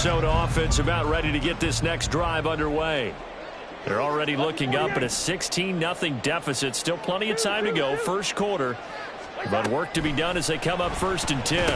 Minnesota offense about ready to get this next drive underway. They're already looking up at a 16-0 deficit. Still plenty of time to go. First quarter. But work to be done as they come up 1st and 10.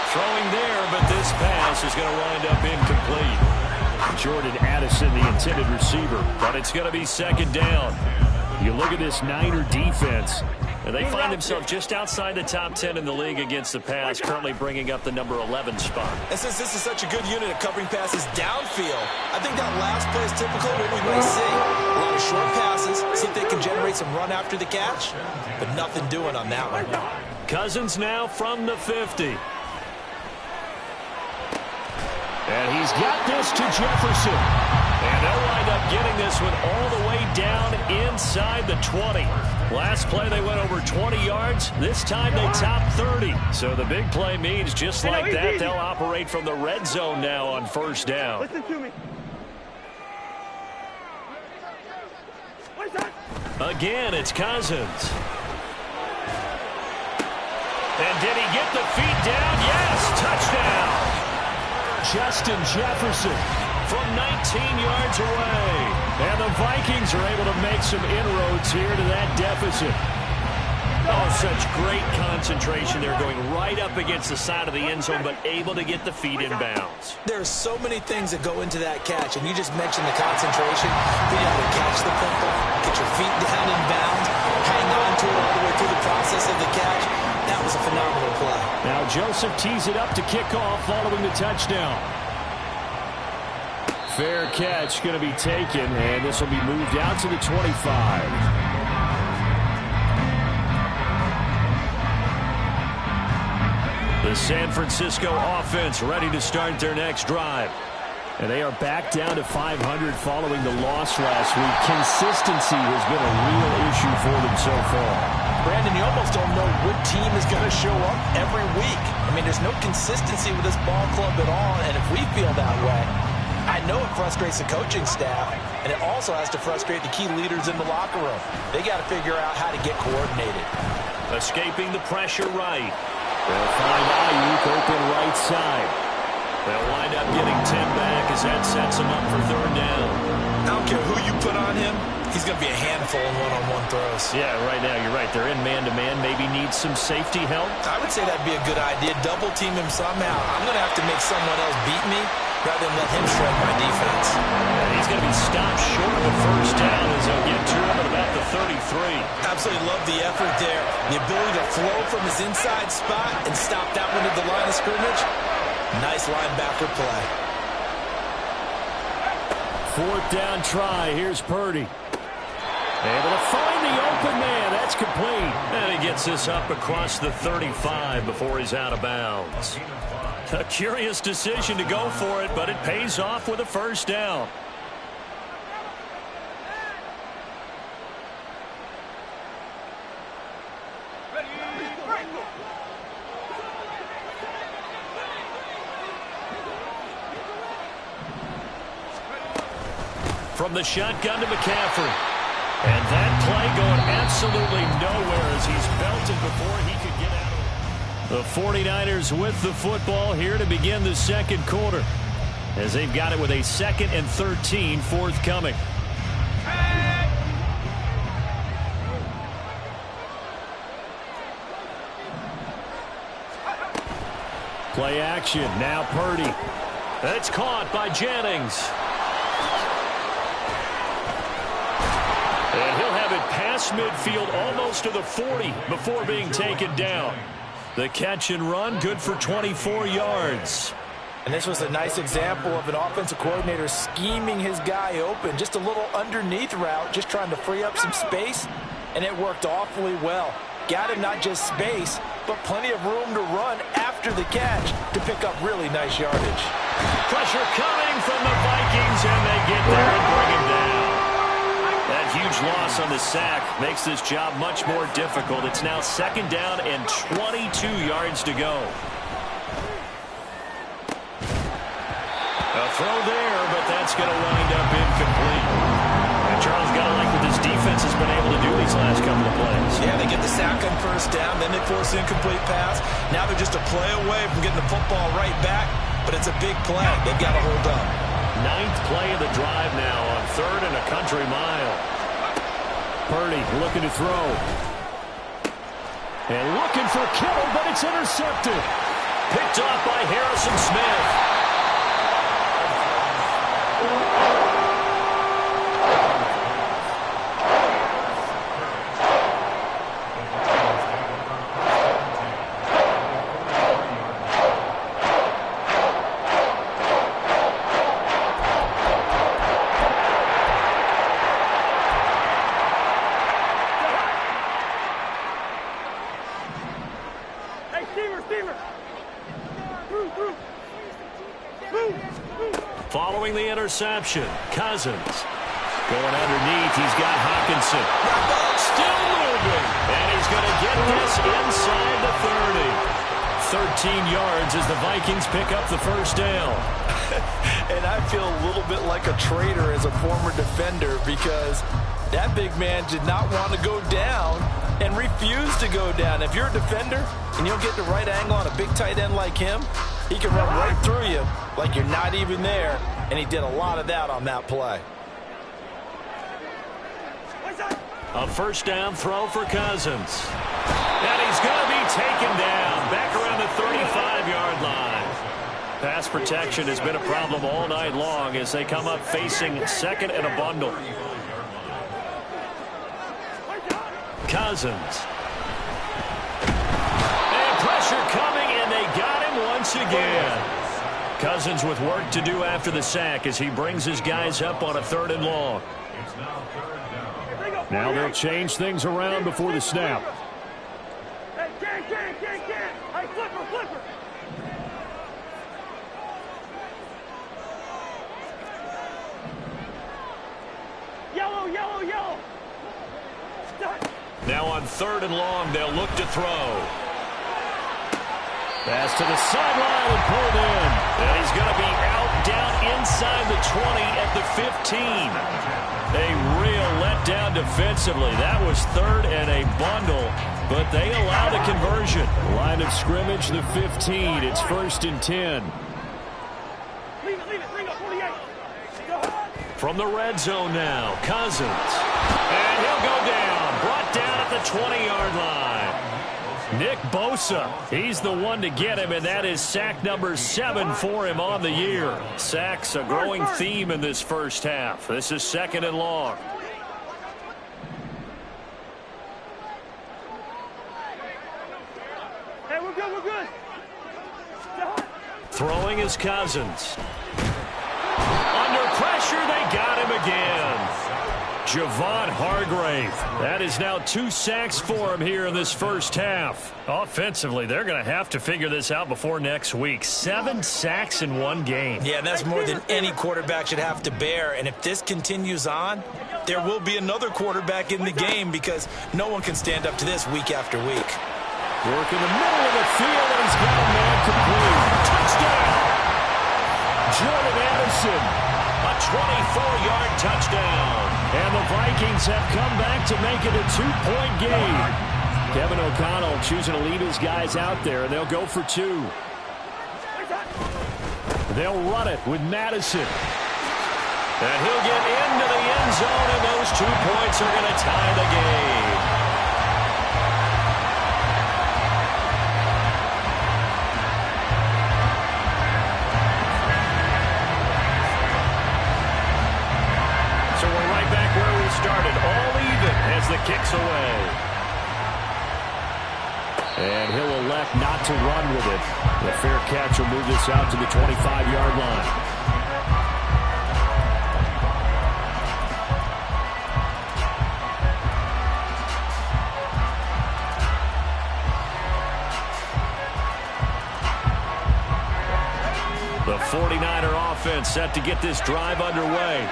Throwing there, but this pass is going to wind up incomplete. Jordan Addison, the intended receiver. But it's going to be 2nd down. You look at this Niner defense, and they find themselves just outside the top 10 in the league against the pass, currently bringing up the number 11 spot. And since this is such a good unit at covering passes downfield, I think that last play is typical of what we might see. A lot of short passes, see if they can generate some run after the catch, but nothing doing on that one. Cousins now from the 50. And he's got this to Jefferson. And they'll wind up getting this one all the way down inside the 20. Last play they went over 20 yards. This time they topped 30. So the big play means just like that, they'll operate from the red zone now on 1st down. Listen to me. Again, it's Cousins. And did he get the feet down? Yes, touchdown. Justin Jefferson from 19 yards away. And the Vikings are able to make some inroads here to that deficit. Oh, such great concentration. They're going right up against the side of the end zone, but able to get the feet in bounds. There's so many things that go into that catch, and you just mentioned the concentration. Being able to catch the football, get your feet down in bounds, hang on to it all the way through the process of the catch. That was a phenomenal play. Now Joseph tees it up to kick off following the touchdown. Fair catch going to be taken, and this will be moved out to the 25. The San Francisco offense ready to start their next drive. And they are back down to 500 following the loss last week. Consistency has been a real issue for them so far. Brandon, you almost don't know what team is going to show up every week. I mean, there's no consistency with this ball club at all, and if we feel that way, I know it frustrates the coaching staff, and it also has to frustrate the key leaders in the locker room. They got to figure out how to get coordinated. Escaping the pressure right. They'll find Ayuk open right side. They'll wind up getting 10 back as that sets him up for 3rd down. I don't care who you put on him. He's going to be a handful in one-on-one throws. Yeah, right now you're right. They're in man-to-man. Maybe needs some safety help. I would say that'd be a good idea. Double team him somehow. I'm going to have to make someone else beat me rather than let him shred my defense. And he's going to be stopped short of the 1st down as they'll get to him at about the 33. Absolutely love the effort there. The ability to flow from his inside spot and stop that one at the line of scrimmage. Nice linebacker play. 4th down try. Here's Purdy. Able to find the open man. That's complete. And he gets this up across the 35 before he's out of bounds. A curious decision to go for it, but it pays off with a 1st down. From the shotgun to McCaffrey. And that play going absolutely nowhere as he's belted before he could get out of it. The 49ers with the football here to begin the 2nd quarter, as they've got it with a 2nd and 13 forthcoming. Play action. Now Purdy. It's caught by Jennings. And he'll have it past midfield almost to the 40 before being taken down. The catch and run good for 24 yards. And this was a nice example of an offensive coordinator scheming his guy open. Just a little underneath route, just trying to free up some space. And it worked awfully well. Got him not just space, but plenty of room to run after the catch to pick up really nice yardage. Pressure coming from the Vikings, and they get there and bring him down. That huge loss on the sack makes this job much more difficult. It's now 2nd down and 22 yards to go. A throw there, but that's going to wind up incomplete. And Charles, got to like what this defense has been able to do these last couple of plays. Yeah, they get the sack on 1st down, then they force an incomplete pass. Now they're just a play away from getting the football right back. but it's a big play. They've got to hold up. 9th play of the drive now on 3rd and a country mile. Purdy looking to throw. And looking for Kittle, but it's intercepted. Picked off by Harrison Smith. Following the interception, Cousins going underneath. He's got Hawkinson. Still moving. And he's going to get this inside the 30. 13 yards as the Vikings pick up the first down. And I feel a little bit like a traitor as a former defender because that big man did not want to go down and refused to go down. If you're a defender and you don't get the right angle on a big tight end like him, he can run right through you like you're not even there, and he did a lot of that on that play. A first down throw for Cousins. And he's going to be taken down back around the 35-yard line. Pass protection has been a problem all night long as they come up facing 2nd and a bundle. Cousins. And pressure coming, and they got him once again. Cousins with work to do after the sack as he brings his guys up on a 3rd and long. Now they'll change things around before the snap. Hey, flipper. Yellow. Now on 3rd and long, they'll look to throw. Pass to the sideline and pulled in. And he's going to be out down inside the 20 at the 15. A real letdown defensively. That was 3rd and a bundle, but they allow the conversion. Line of scrimmage, the 15. It's 1st and 10. Leave it. Bring up 48. From the red zone now, Cousins. And he'll go down. Brought down at the 20-yard line. Nick Bosa, he's the one to get him, and that is sack number 7 for him on the year. Sacks a growing theme in this first half. This is 2nd and long. Hey, we're good. Throwing is Cousins. Under pressure, they got him again. Javon Hargrave. That is now 2 sacks for him here in this first half. Offensively, they're going to have to figure this out before next week. 7 sacks in one game. Yeah, that's more than any quarterback should have to bear. And if this continues on, there will be another quarterback in the game because no one can stand up to this week after week. Work in the middle of the field, and he's got a man complete. Touchdown! Jordan Addison. A 24-yard touchdown. And the Vikings have come back to make it a 2-point game. Kevin O'Connell choosing to leave his guys out there, and they'll go for 2. They'll run it with Madison. And he'll get into the end zone, and those 2 points are going to tie the game. So we're right back where we started, all even as the kick's away. And he'll elect not to run with it. The fair catch will move this out to the 25-yard line. The 49er offense set to get this drive underway.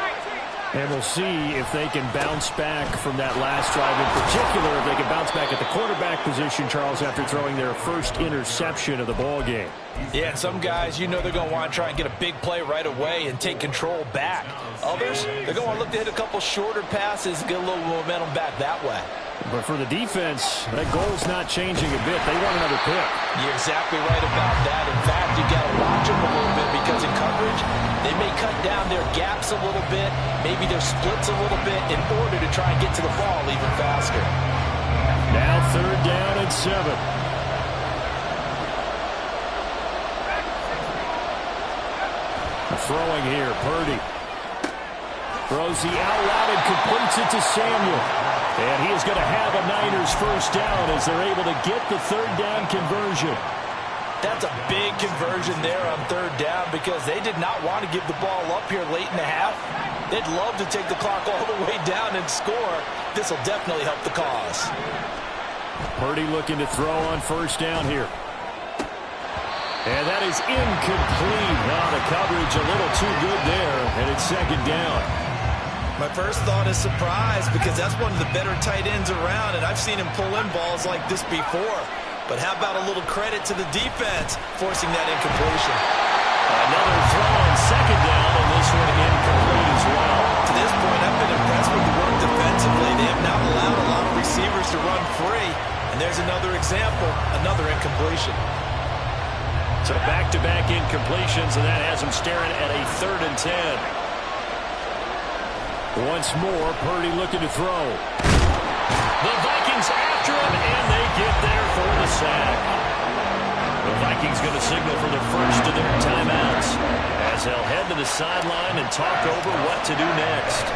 And we'll see if they can bounce back from that last drive. In particular, if they can bounce back at the quarterback position, Charles, after throwing their first interception of the ball game. Yeah, some guys, you know they're going to want to try and get a big play right away and take control back. Others, they're going to want to look to hit a couple shorter passes and get a little momentum back that way. But for the defense, that goal's not changing a bit. They want another pick. You're exactly right about that. In fact, you got to watch them a little bit defense in coverage, they may cut down their gaps a little bit, maybe their splits a little bit in order to try and get to the ball even faster. Now 3rd down and 7. Throwing here, Purdy. Throws the out route and completes it to Samuel. And he is going to have a Niners first down as they're able to get the 3rd down conversion. That's a big conversion there on 3rd down because they did not want to give the ball up here late in the half. They'd love to take the clock all the way down and score. This will definitely help the cause. Purdy looking to throw on 1st down here. And that is incomplete. Now the coverage a little too good there, and it's 2nd down. My first thought is surprise because that's one of the better tight ends around, and I've seen him pull in balls like this before. But how about a little credit to the defense forcing that incompletion? Another throw on 2nd down, and this one incomplete as well. To this point, I've been impressed with the work defensively. They have not allowed a lot of receivers to run free. And there's another example, another incompletion. So back-to-back incompletions, and that has him staring at a 3rd and 10. Once more, Purdy looking to throw. The Vikings after him, and they get there for the sack. The Vikings going to signal for the first of their timeouts as they'll head to the sideline and talk over what to do next.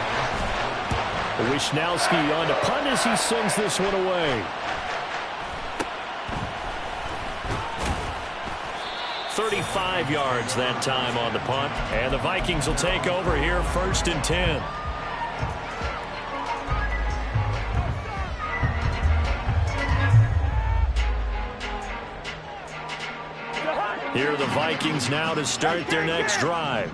Wishnowski on to punt as he sends this one away. 35 yards that time on the punt, and the Vikings will take over here 1st and 10. Here are the Vikings now to start their next drive.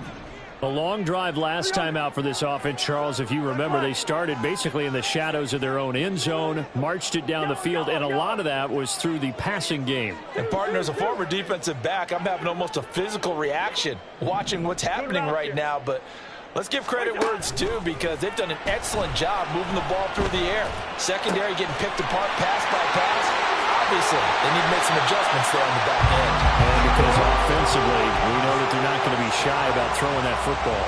A long drive last time out for this offense, Charles. If you remember, they started basically in the shadows of their own end zone, marched it down the field, and a lot of that was through the passing game. And partner, as a former defensive back, I'm having almost a physical reaction watching what's happening right now. But let's give credit where it's due because they've done an excellent job moving the ball through the air. Secondary getting picked apart pass by pass. Obviously, they need to make some adjustments there on the back end. And because offensively, we know that they're not going to be shy about throwing that football.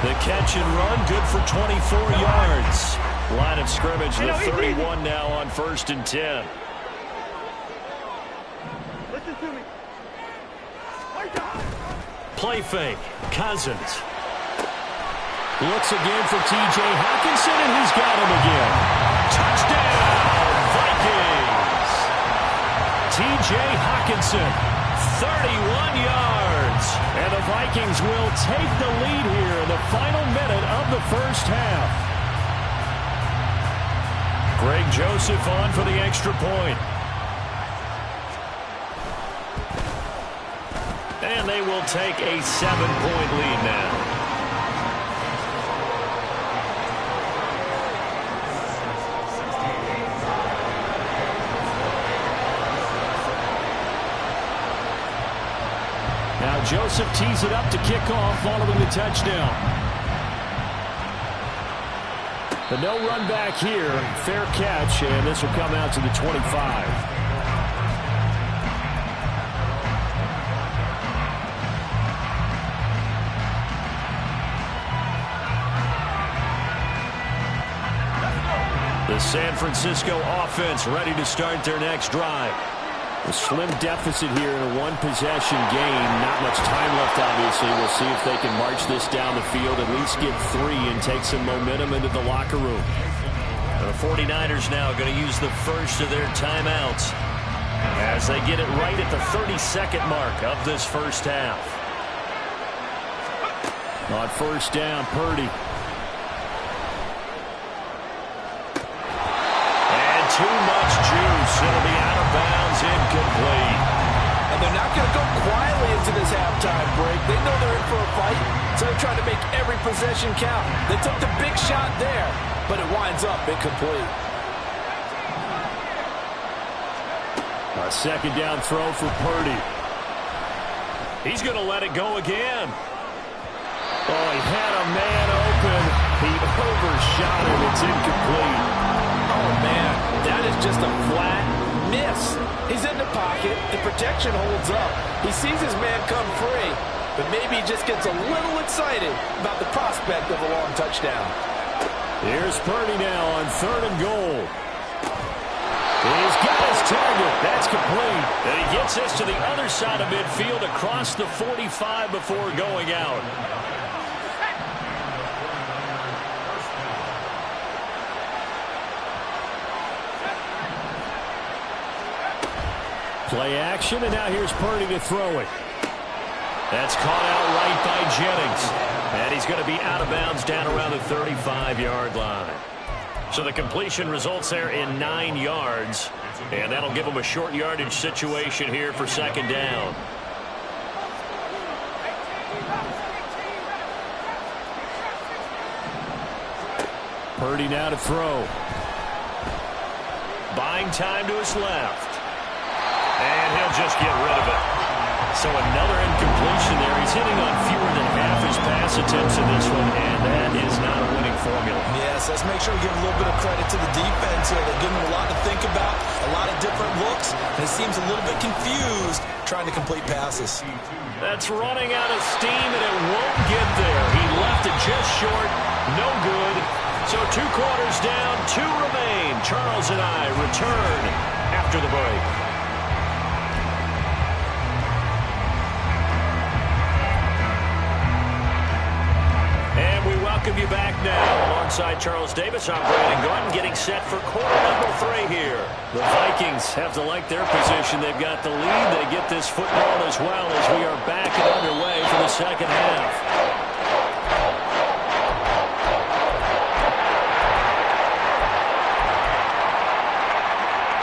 The catch and run, good for 24 yards. Line of scrimmage, the 31 now on 1st and 10. Listen to me. Play fake, Cousins. Looks again for T.J. Hockenson, and he's got him again. Touchdown, Vikings! T.J. Hockenson, 31 yards. And the Vikings will take the lead here in the final minute of the first half. Greg Joseph on for the extra point. And they will take a 7-point lead now. Now Joseph tees it up to kick off following the touchdown. The no run back here, fair catch, and this will come out to the 25. The San Francisco offense ready to start their next drive. A slim deficit here in a one-possession game. Not much time left, obviously. We'll see if they can march this down the field, at least get 3 and take some momentum into the locker room. The 49ers now going to use the first of their timeouts as they get it right at the 32nd mark of this first half. On 1st down, Purdy. Too much juice. It'll be out of bounds, incomplete. And they're not going to go quietly into this halftime break. They know they're in for a fight, so they're trying to make every possession count. They took the big shot there, but it winds up incomplete. A 2nd down throw for Purdy. He's going to let it go again. Oh, he had a man open. He overshot him. It's incomplete. Oh, man, that is just a flat miss. He's in the pocket. The protection holds up. He sees his man come free, but maybe he just gets a little excited about the prospect of a long touchdown. Here's Purdy now on 3rd and goal. He's got his target. That's complete. And he gets this to the other side of midfield across the 45 before going out. Play action, and now here's Purdy to throw it. That's caught out right by Jennings. And he's going to be out of bounds down around the 35-yard line. So the completion results there in 9 yards. And that'll give him a short yardage situation here for 2nd down. Purdy now to throw. Buying time to his left. And he'll just get rid of it. So another incompletion there. He's hitting on fewer than half his pass attempts in this one, and that is not a winning formula. Yes, let's make sure we give a little bit of credit to the defense here. They're giving him a lot to think about, a lot of different looks, and it seems a little bit confused trying to complete passes. That's running out of steam, and it won't get there. He left it just short. No good. So 2 quarters down, 2 remain. Charles and I return after the break. Welcome you back now. Alongside Charles Davis, I'm Brandon Gordon, getting set for quarter number 3 here. The Vikings have to like their position. They've got the lead. They get this football as well as we are back and underway for the 2nd half.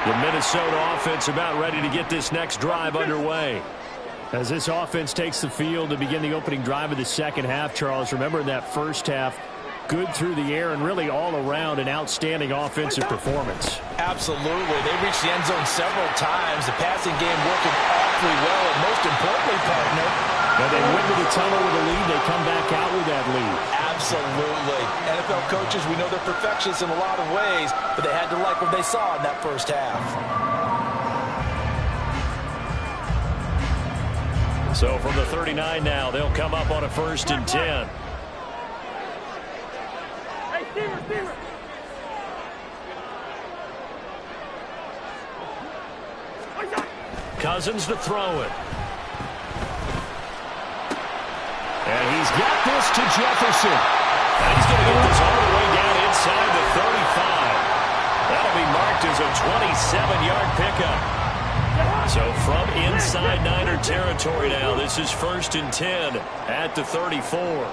The Minnesota offense about ready to get this next drive underway. As this offense takes the field to begin the opening drive of the 2nd half, Charles, remember in that first half, good through the air and really all around an outstanding offensive performance. Absolutely. They reached the end zone several times. The passing game working awfully well, and most importantly, partner, when they went to the tunnel with a lead, they come back out with that lead. Absolutely. NFL coaches, we know they're perfectionists in a lot of ways, but they had to like what they saw in that first half. So from the 39 now, they'll come up on a 1st and 10. Hey, Steamer. Cousins to throw it. And he's got this to Jefferson. And he's going to get this all the way down inside the 35. That'll be marked as a 27-yard pickup. So from inside Niner territory now, this is 1st and 10 at the 34.